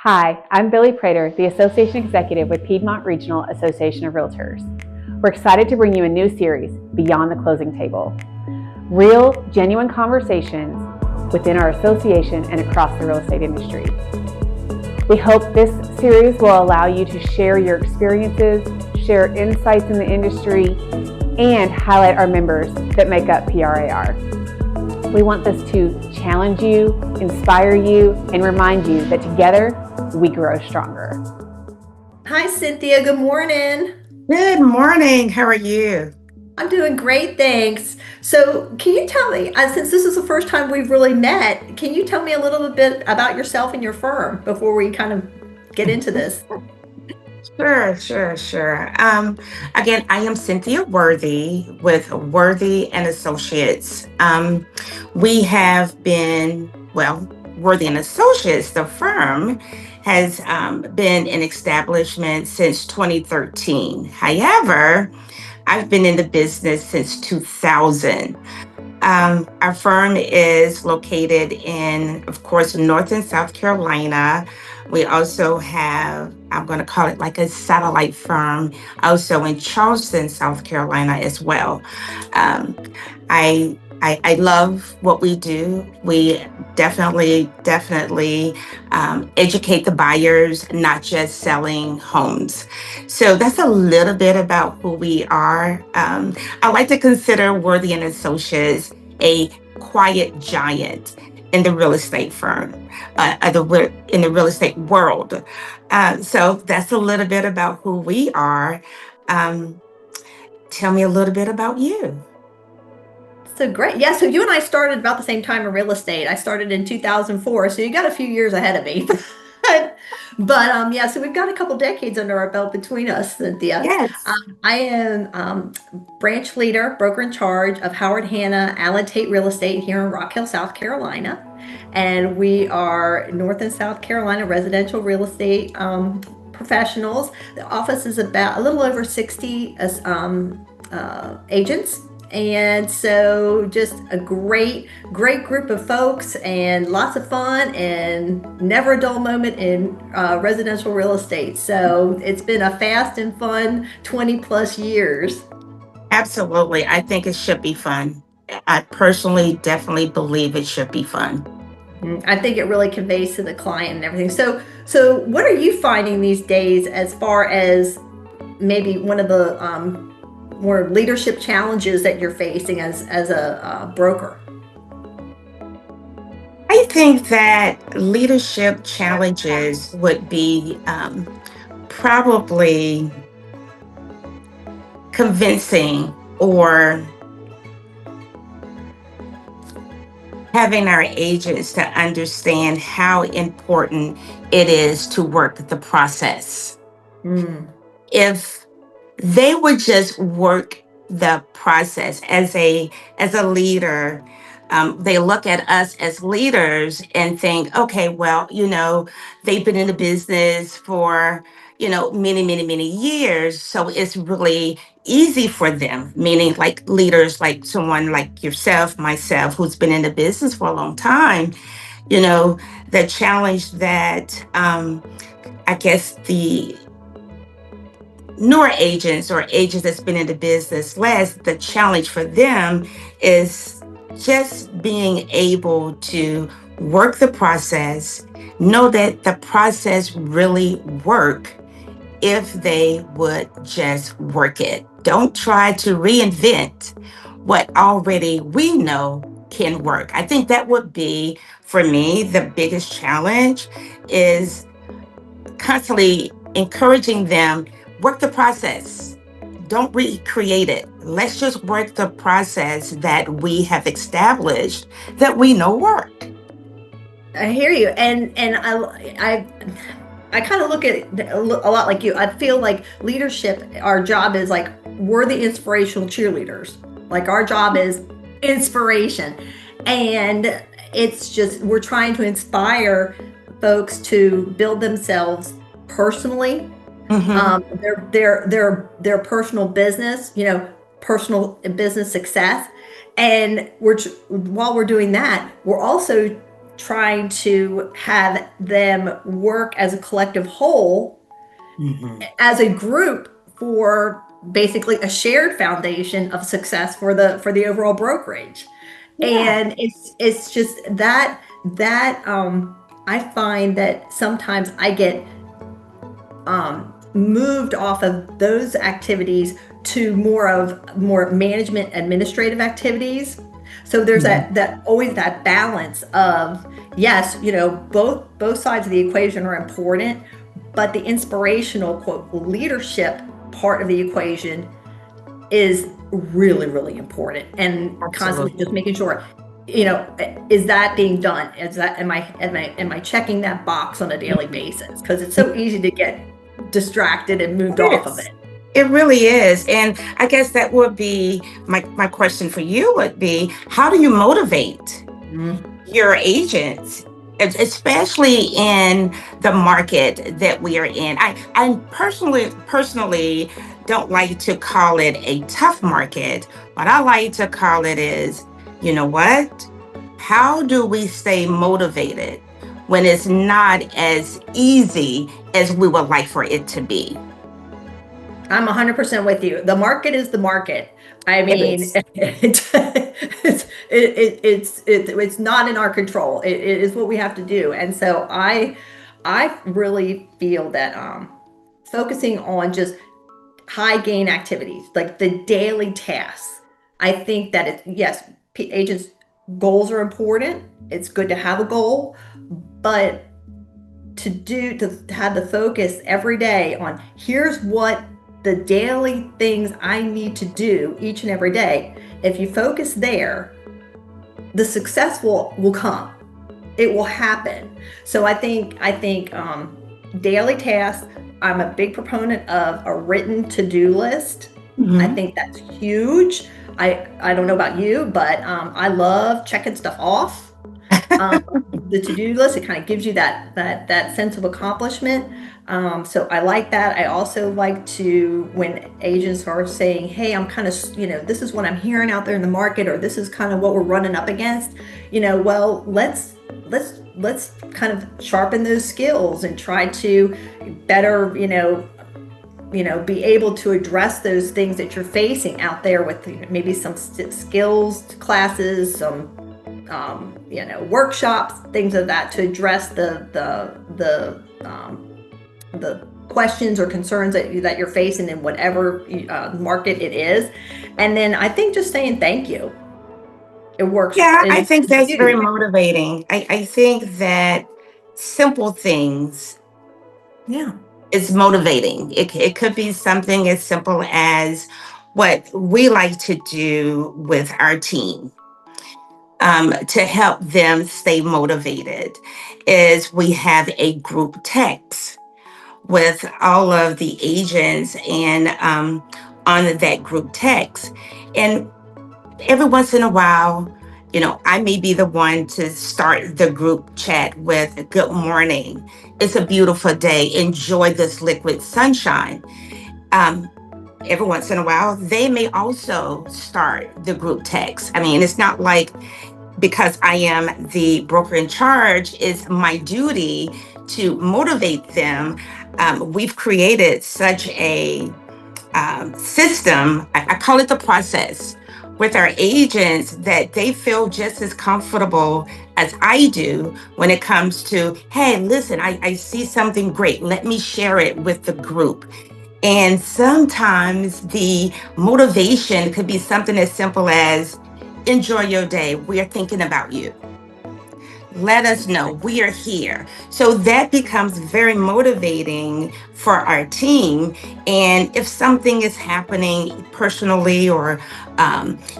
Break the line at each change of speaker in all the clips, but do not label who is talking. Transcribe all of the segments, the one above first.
Hi, I'm Billy Prater, the Association Executive with Piedmont Regional Association of Realtors. We're excited to bring you a new series, Beyond the Closing Table. Real, genuine conversations within our association and across the real estate industry. We hope this series will allow you to share your experiences, share insights in the industry, and highlight our members that make up PRAR. We want this to challenge you, inspire you, and remind you that together we grow stronger.
Hi, Cynthia. Good morning.
Good morning. How are you?
I'm doing great, thanks. So, can you tell me, since this is the first time we've really met, can you tell me a little bit about yourself and your firm before we kind of get into this?
Sure. Again, I am Cynthia Worthy with Worthy and Associates. We have been, Worthy and Associates, the firm, has been in establishment since 2013. However, I've been in the business since 2000. Our firm is located in, of course, North and South Carolina. We also have, I'm going to call it like a satellite firm, also in Charleston, South Carolina as well. Um, I love what we do. We definitely educate the buyers, not just selling homes. So that's a little bit about who we are. I like to consider Worthy and Associates a quiet giant in the real estate firm, in the real estate world. So that's a little bit about who we are. Um, Tell me a little bit about you.
So great. Yeah, so you and I started about the same time in real estate. I started in 2004, so you got a few years ahead of me. Yeah, so we've got a couple decades under our belt between us, Cynthia.
Yes.
I am branch leader, broker in charge of Howard Hanna Allen Tate Real Estate here in Rock Hill, South Carolina. And we are North and South Carolina residential real estate professionals. The office is about a little over 60 agents, and so just a great group of folks and lots of fun and never a dull moment in residential real estate. So it's been a fast and fun 20 plus years.
Absolutely. I think it should be fun. I personally definitely believe it should be fun.
I think it really conveys to the client and everything. So what are you finding these days as far as maybe one of the more leadership challenges that you're facing as a broker?
I think that leadership challenges would be probably convincing or having our agents to understand how important it is to work the process.
Mm.
If they would just work the process as a leader, they look at us as leaders and think, okay, well, they've been in the business for many years, so it's really easy for them, meaning like leaders, like someone like yourself, myself, who's been in the business for a long time. The challenge that I guess the newer agents or agents that's been in the business less, the challenge for them is just being able to work the process, know that the process really work if they would just work it. Don't try to reinvent what already we know can work. I think that would be, for me, the biggest challenge is constantly encouraging them, work the process. Don't recreate it. Let's just work the process that we have established that we know work.
I hear you, and I kind of look at it a lot like you. I feel like leadership, our job is like we're the inspirational cheerleaders. Like our job is inspiration, and it's just we're trying to inspire folks to build themselves personally,
Mhm.
their personal business, personal business success, and while we're doing that, we're also trying to have them work as a collective whole, as a group, for basically a shared foundation of success for the overall brokerage.
Yeah.
And it's just that I find that sometimes I get moved off of those activities to more management administrative activities. So there's that always that balance of, yes, both sides of the equation are important, but the inspirational, quote, leadership part of the equation is really, really important, and constantly just making sure, is that being done? Am I checking that box on a daily basis? Because it's so easy to get distracted and moved off of it.
It really is. And I guess that would be my question for you would be, how do you motivate your agents, especially in the market that we are in? I personally don't like to call it a tough market. What I like to call it is, you know what? How do we stay motivated when it's not as easy as we would like for it to be?
I'm 100% with you. The market is the market. I mean, it's not in our control. It is what we have to do. And so I really feel that focusing on just high gain activities, like the daily tasks, I think that yes, agents' goals are important. It's good to have a goal, but to have the focus every day on, here's what the daily things I need to do each and every day. If you focus there, the success will come. It will happen. So I think daily tasks. I'm a big proponent of a written to-do list. I think that's huge. I don't know about you, but I love checking stuff off. The to-do list, it kind of gives you that sense of accomplishment. So I like that. I also like to, when agents are saying, hey, I'm kind of, this is what I'm hearing out there in the market, or this is kind of what we're running up against, well, let's kind of sharpen those skills and try to better, be able to address those things that you're facing out there with maybe some skills classes, some workshops, things of that, to address the questions or concerns that you're facing in whatever market it is. And then I think just saying thank you, it works.
Yeah, I
And
think that's very motivating. I think that simple things
yeah,
is motivating. It could be something as simple as what we like to do with our team, to help them stay motivated, is we have a group text with all of the agents and on that group text. And every once in a while, I may be the one to start the group chat with good morning. It's a beautiful day. Enjoy this liquid sunshine. Every once in a while, they may also start the group text. I mean, it's not like because I am the broker in charge, it's my duty to motivate them. We've created such a system, I call it the process, with our agents, that they feel just as comfortable as I do when it comes to, hey, listen, I see something great. Let me share it with the group. And sometimes the motivation could be something as simple as, enjoy your day. We are thinking about you. Let us know we are here. So that becomes very motivating for our team. And if something is happening personally, or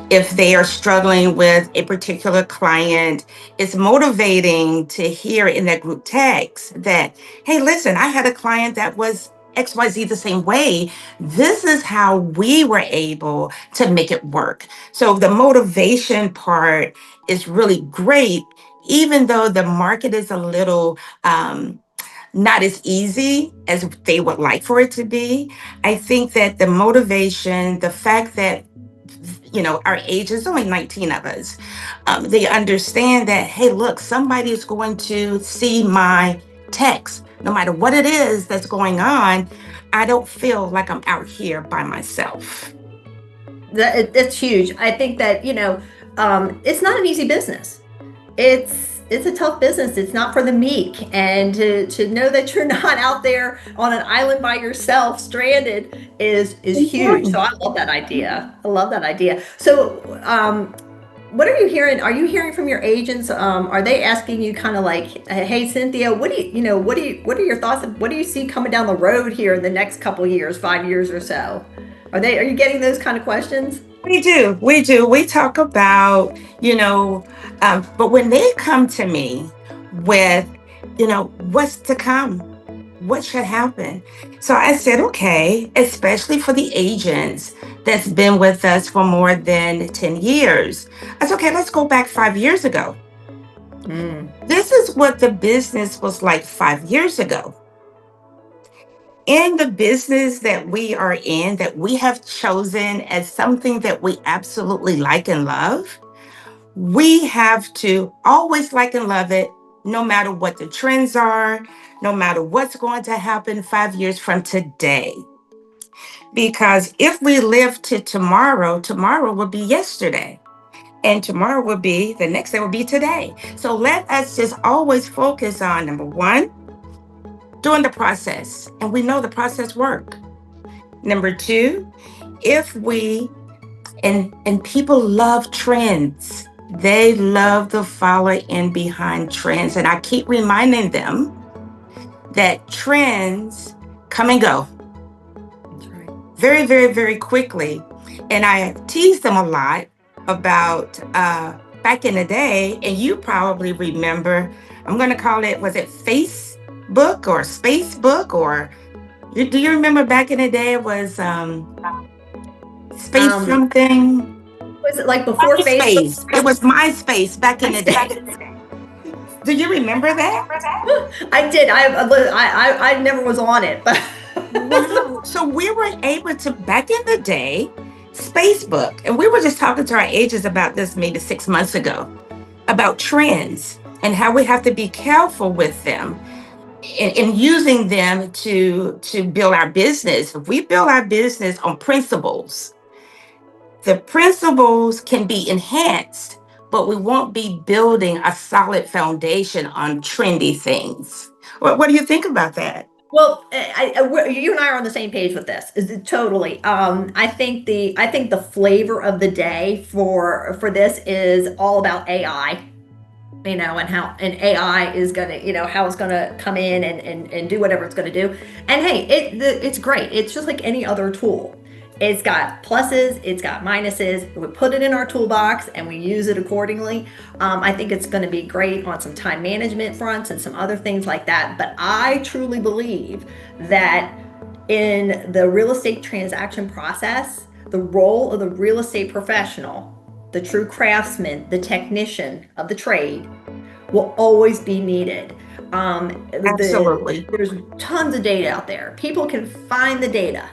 if they are struggling with a particular client, it's motivating to hear in that group text that, hey, listen, I had a client that was XYZ the same way. This is how we were able to make it work. So the motivation part is really great, even though the market is a little not as easy as they would like for it to be. I think that the motivation, the fact that our age is only 19 of us. They understand that, hey, look, somebody is going to see my text. No matter what it is that's going on, I don't feel like I'm out here by myself.
That's huge. I think that, it's not an easy business. It's a tough business. It's not for the meek. And to know that you're not out there on an island by yourself, stranded, is huge. So I love that idea. I love that idea. So what are you hearing? Are you hearing from your agents? Are they asking you kind of like, hey, Cynthia, what are your thoughts? What do you see coming down the road here in the next couple of years, 5 years or so? Are you getting those kind of questions?
We do. We talk about, but when they come to me with, what's to come, what should happen? So I said, okay, especially for the agents that's been with us for more than 10 years. I said, okay, let's go back 5 years ago. This is what the business was like 5 years ago. In the business that we are in, that we have chosen as something that we absolutely like and love, we have to always like and love it, no matter what the trends are, no matter what's going to happen 5 years from today. Because if we live to tomorrow, tomorrow will be yesterday. And tomorrow will be, the next day will be today. So let us just always focus on, number one, doing the process. And we know the process works. Number two, if we, and people love trends. They love to follow in behind trends. And I keep reminding them that trends come and go.
That's right.
Very, very, very quickly. And I tease them a lot about back in the day, and you probably remember, I'm going to call it, was it Facebook or Spacebook? Or do you remember back in the day it was Space something?
Was it like before
MySpace?
Facebook?
It was MySpace back in the day. Do you remember that?
I did. I never was on it, but
Wow. So we were able to, back in the day, Spacebook, and we were just talking to our agents about this maybe 6 months ago, about trends and how we have to be careful with them in using them to build our business. If we build our business on principles, the principles can be enhanced, but we won't be building a solid foundation on trendy things. What do you think about that?
well, you and I are on the same page with this. Is it totally? I think the flavor of the day for this is all about AI. And how AI is gonna, how it's gonna come in and do whatever it's gonna do. And hey, it's great. It's just like any other tool. It's got pluses, it's got minuses. We put it in our toolbox and we use it accordingly. I think it's going to be great on some time management fronts and some other things like that. But I truly believe that in the real estate transaction process, the role of the real estate professional, the true craftsman, the technician of the trade, will always be needed.
Absolutely.
There's tons of data out there. People can find the data.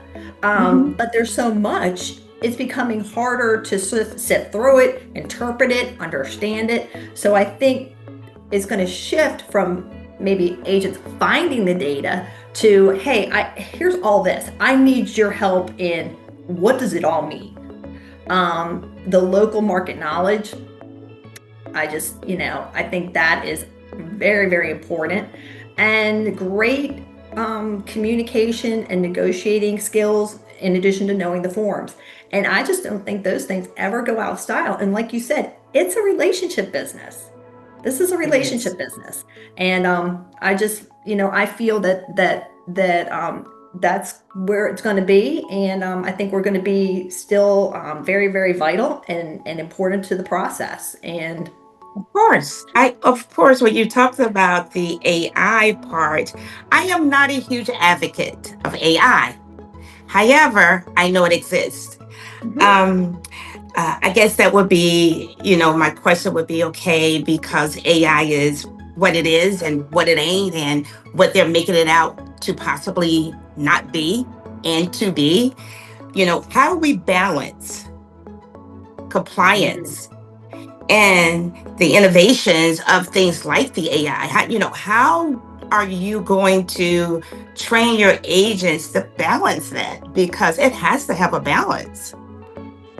But there's so much, it's becoming harder to sift through it, interpret it, understand it. So I think it's going to shift from maybe agents finding the data to, hey, here's all this. I need your help in what does it all mean? The local market knowledge, I think that is very, very important, and great communication and negotiating skills in addition to knowing the forms. And I just don't think those things ever go out of style. And like you said, it's a relationship business. This is a relationship business. And I just, I feel that that's where it's going to be. And I think we're going to be still very, very vital and important to the process. And
Of course, when you talked about the AI part, I am not a huge advocate of AI. However, I know it exists. I guess that would be, my question would be, okay, because AI is what it is and what it ain't and what they're making it out to possibly not be and to be, how do we balance compliance and the innovations of things like the AI? How are you going to train your agents to balance that? Because it has to have a balance.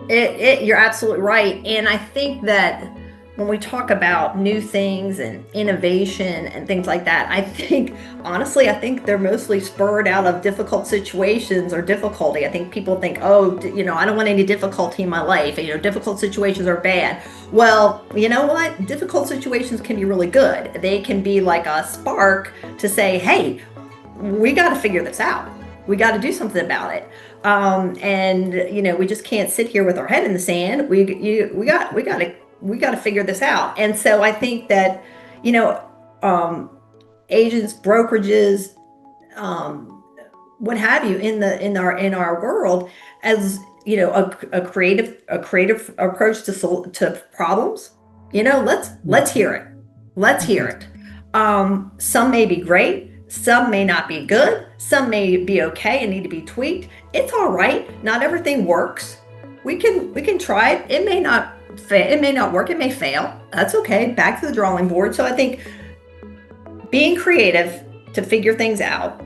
You're absolutely right. And I think that when we talk about new things and innovation and things like that, honestly, I think they're mostly spurred out of difficult situations or difficulty. I think people think, oh, I don't want any difficulty in my life. Difficult situations are bad. Well, you know what? Difficult situations can be really good. They can be like a spark to say, hey, we got to figure this out. We got to do something about it. And we just can't sit here with our head in the sand. We got to figure this out. And so I think that agents, brokerages, what have you, in our world, as a creative approach to problems. Let's hear it. Let's hear it. Some may be great. Some may not be good. Some may be okay and need to be tweaked. It's all right. Not everything works. We can try it. It may not work. It may fail. That's okay. Back to the drawing board. So I think being creative to figure things out,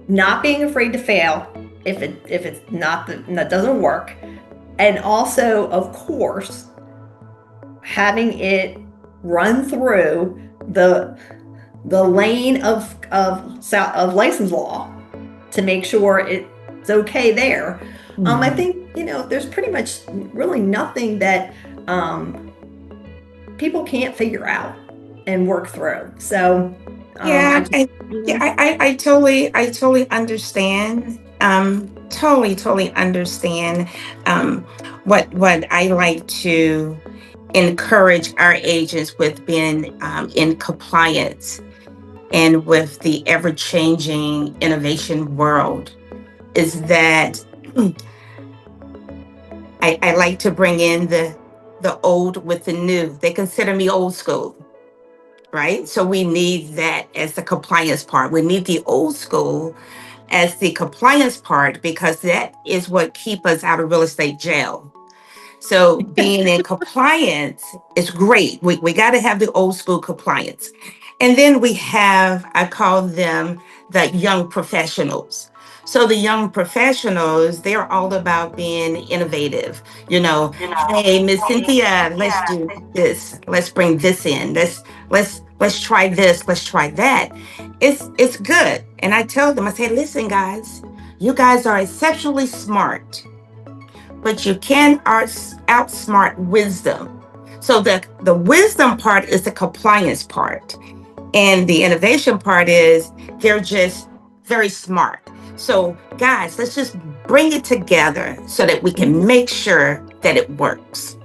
not being afraid to fail if it's not that doesn't work, and also, of course, having it run through the lane of license law to make sure it's okay there. I think there's pretty much really nothing that people can't figure out and work through. So
I totally understand. Totally understand. What I like to encourage our agents with being in compliance and with the ever-changing innovation world is that I like to bring in the old with the new. They consider me old school, right? So we need that as the compliance part. We need the old school as the compliance part, because that is what keeps us out of real estate jail. So being in compliance is great. We got to have the old school compliance. And then we have, I call them the young professionals. So the young professionals, they're all about being innovative. Hey, Miss Cynthia, let's do this. Let's bring this in. Let's try this. Let's try that. It's good. And I tell them, I say, listen, guys, you guys are exceptionally smart, but you can outsmart wisdom. So the wisdom part is the compliance part. And the innovation part is they're just very smart. So guys, let's just bring it together so that we can make sure that it works.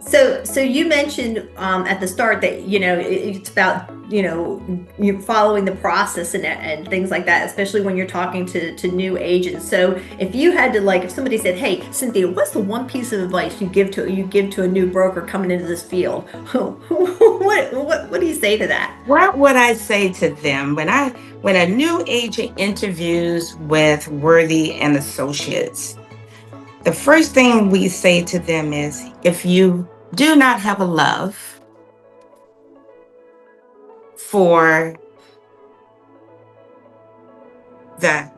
So you mentioned at the start that it's about you following the process and things like that, especially when you're talking to new agents. So if you had to, if somebody said, "Hey, Cynthia, what's the one piece of advice you give to a new broker coming into this field?" What do you say to that?
What would I say to them when a new agent interviews with Worthy and Associates? The first thing we say to them is, if you do not have a love for the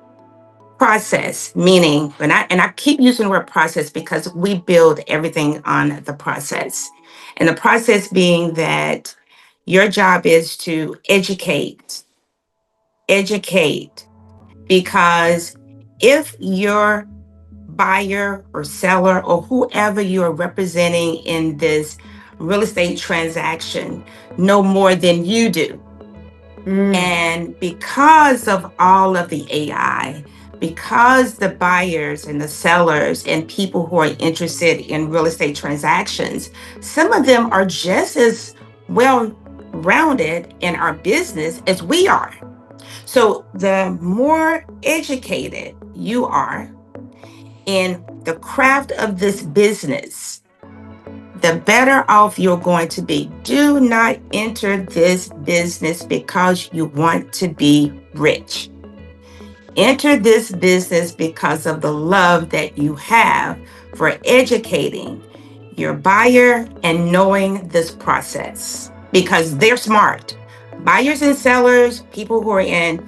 process, meaning, and I keep using the word process because we build everything on the process. And the process being that your job is to educate, because if your buyer or seller or whoever you are representing in this real estate transaction know more than you do. And because of all of the AI, because the buyers and the sellers and people who are interested in real estate transactions, some of them are just as well-rounded in our business as we are. So the more educated you are in the craft of this business, the better off you're going to be. Do not enter this business because you want to be rich. Enter this business because of the love that you have for educating your buyer and knowing this process, because they're smart. Buyers and sellers, people who are in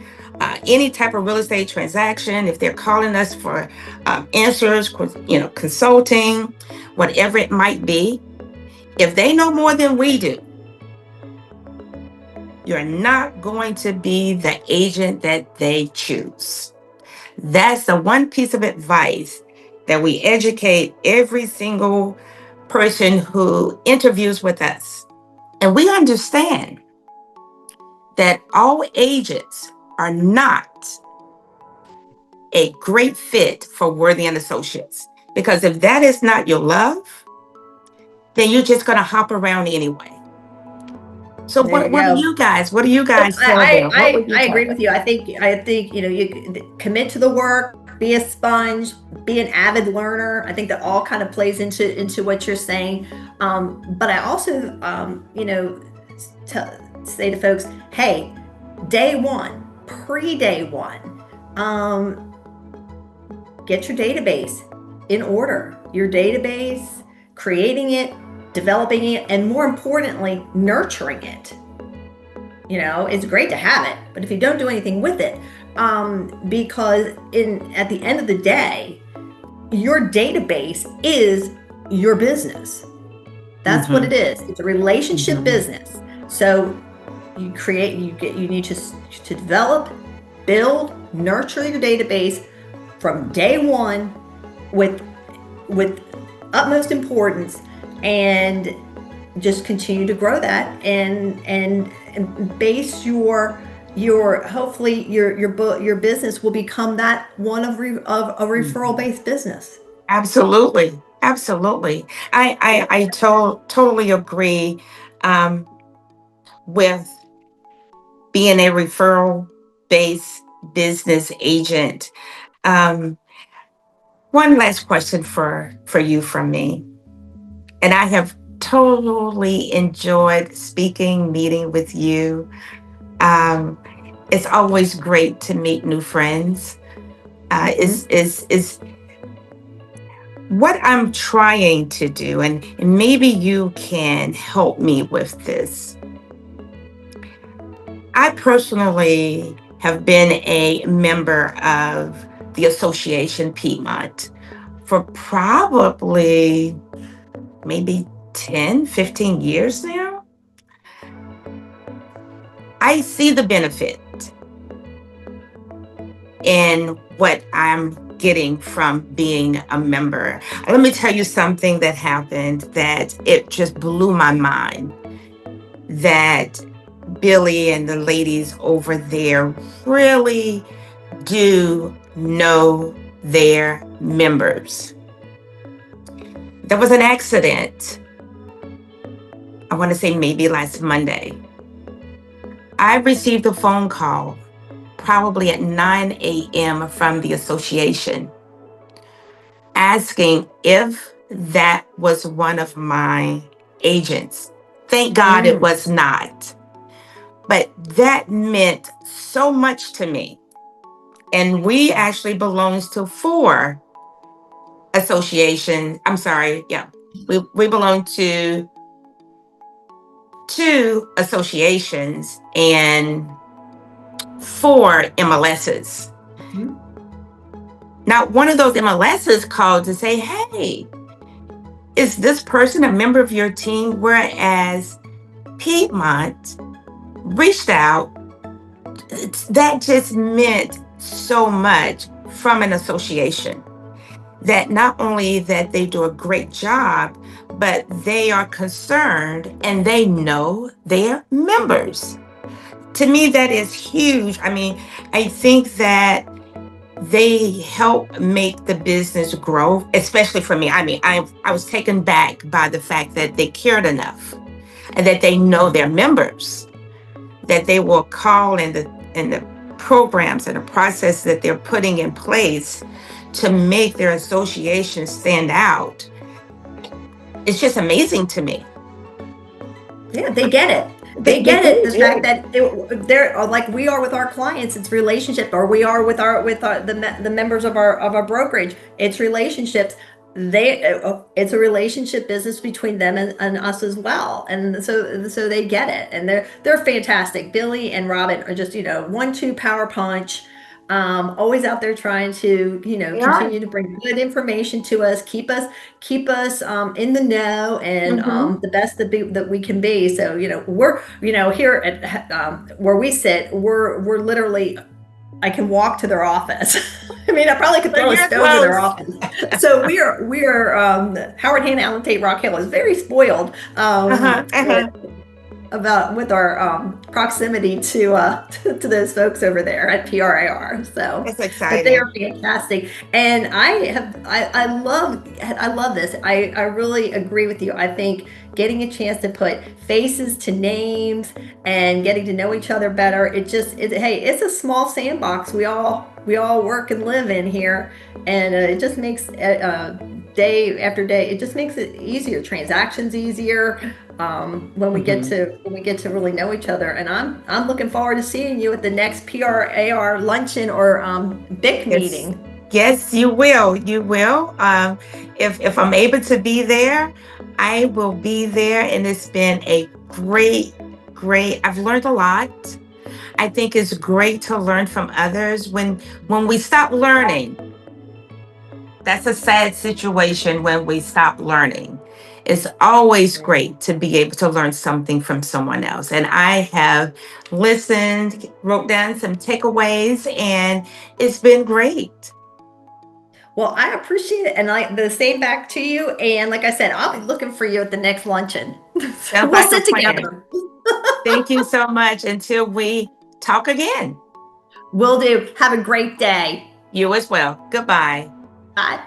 any type of real estate transaction, if they're calling us for answers, consulting, whatever it might be, if they know more than we do, you're not going to be the agent that they choose. That's the one piece of advice that we educate every single person who interviews with us. And we understand that all agents are not a great fit for Worthy and Associates. Because if that is not your love, then you're just going to hop around anyway. So
There you
what do
go.
you guys tell them? What would you
I
tell
agree
them?
with you. I think you commit to the work, be a sponge, be an avid learner. I think that all kind of plays into what you're saying. But I also say to folks, hey, day one, pre-day one, get your database in order. Your database, creating it, developing it, and more importantly, nurturing it. It's great to have it, but if you don't do anything with it, because at the end of the day, your database is your business. That's what it is. It's a relationship business. So you need to develop, build, nurture your database from day one with utmost importance, and just continue to grow that and base your hopefully your business will become that one of a referral based business.
Absolutely. Absolutely. I totally agree with being a referral based business agent. Um, One last question for you from me. And I have totally enjoyed speaking, meeting with you. Um, it's always great to meet new friends. Is what I'm trying to do, and maybe you can help me with this. I personally have been a member of the Association Piedmont for probably maybe 10, 15 years now. I see the benefit in what I'm getting from being a member. Let me tell you something that happened that it just blew my mind. That Billy and the ladies over there really do know their members. There was an accident, I want to say maybe last Monday. I received a phone call probably at 9 a.m. from the association asking if that was one of my agents. Thank God it was not. But that meant so much to me. And we actually belongs to 4 associations. I'm sorry, yeah. We belong to 2 associations and 4 MLSs. Now, one of those MLSs called to say, hey, is this person a member of your team? Whereas Piedmont reached out. That just meant so much from an association. That not only that they do a great job, but they are concerned and they know their members. To me, that is huge. I mean, I think that they help make the business grow, especially for me. I mean, I was taken back by the fact that they cared enough and that they know their members, that they will call in the programs and the process that they're putting in place to make their association stand out. It's just amazing to me.
Yeah, they get it. They get it. The fact that they're like we are with our clients, it's relationship, or we are with the members of our brokerage, it's relationships. it's a relationship business between them and us as well, and so they get it, and they're fantastic. Billy and Robin are just 1-2 power punch, always out there trying to
They are.
continue to bring good information to us, keep us in the know, and
Mm-hmm.
the best that we can be. So we're here at where we sit, we're literally, I can walk to their office. I mean, I probably could
So
throw a
you're
stone to their
close.
office. So we are Howard, Hannah, Allen, Tate, Rock Hill is very spoiled
Uh-huh. Uh-huh.
about with our proximity to to those folks over there at PRAR. So,
It's
but they
exciting.
are fantastic, and I love this. I really agree with you. I think getting a chance to put faces to names and getting to know each other better. Hey, it's a small sandbox. We all work and live in here, and it just makes day after day. It just makes it easier. Transactions easier
Mhm.
when we get to really know each other. And I'm looking forward to seeing you at the next PRAR luncheon or BIC
Yes.
meeting.
Yes, you will. You will. If I'm able to be there, I will be there. And it's been a great. I've learned a lot. I think it's great to learn from others. When we stop learning, that's a sad situation when we stop learning. It's always great to be able to learn something from someone else. And I have listened, wrote down some takeaways, and it's been great.
Well, I appreciate it, and the same back to you. And like I said, I'll be looking for you at the next luncheon.
Sounds
We'll
like a
sit
plan.
together.
Thank you so much. Until we talk again.
Will do. Have a great day.
You as well. Goodbye.
Bye.